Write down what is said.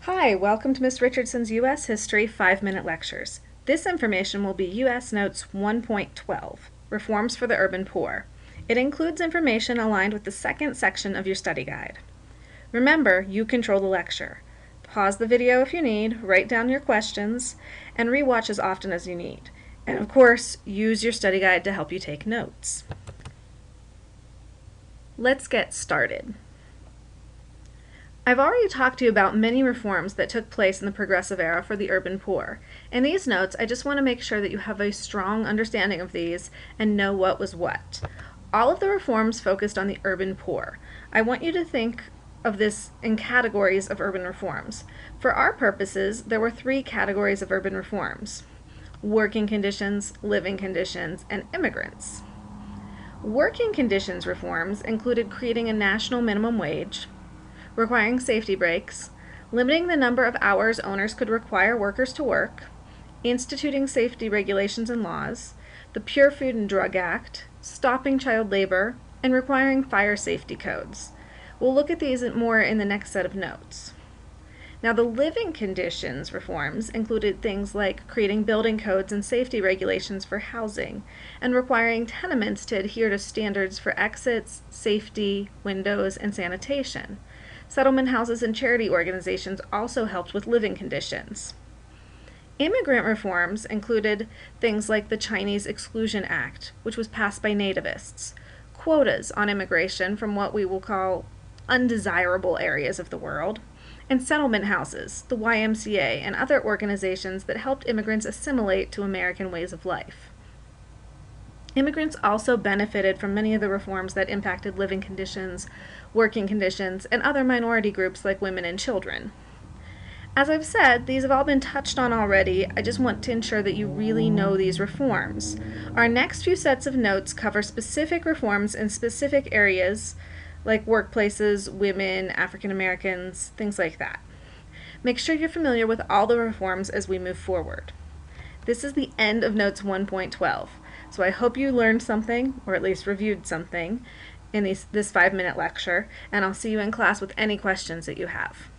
Hi, welcome to Ms. Richardson's U.S. History 5-Minute Lectures. This information will be U.S. Notes 1.12, Reforms for the Urban Poor. It includes information aligned with the second section of your study guide. Remember, you control the lecture. Pause the video if you need, write down your questions, and rewatch as often as you need. And of course, use your study guide to help you take notes. Let's get started. I've already talked to you about many reforms that took place in the Progressive Era for the urban poor. In these notes, I just want to make sure that you have a strong understanding of these and know what was what. All of the reforms focused on the urban poor. I want you to think of this in categories of urban reforms. For our purposes, there were 3 categories of urban reforms: working conditions, living conditions, and immigrants. Working conditions reforms included creating a national minimum wage, requiring safety breaks, limiting the number of hours owners could require workers to work, instituting safety regulations and laws, the Pure Food and Drug Act, stopping child labor, and requiring fire safety codes. We'll look at these more in the next set of notes. Now, the living conditions reforms included things like creating building codes and safety regulations for housing, and requiring tenements to adhere to standards for exits, safety, windows, and sanitation. Settlement houses and charity organizations also helped with living conditions. Immigrant reforms included things like the Chinese Exclusion Act, which was passed by nativists, quotas on immigration from what we will call undesirable areas of the world, and settlement houses, the YMCA, and other organizations that helped immigrants assimilate to American ways of life. Immigrants also benefited from many of the reforms that impacted living conditions, working conditions, and other minority groups like women and children. As I've said, these have all been touched on already. I just want to ensure that you really know these reforms. Our next few sets of notes cover specific reforms in specific areas like workplaces, women, African Americans, things like that. Make sure you're familiar with all the reforms as we move forward. This is the end of Notes 1.12. So I hope you learned something, or at least reviewed something, in this 5-minute lecture, and I'll see you in class with any questions that you have.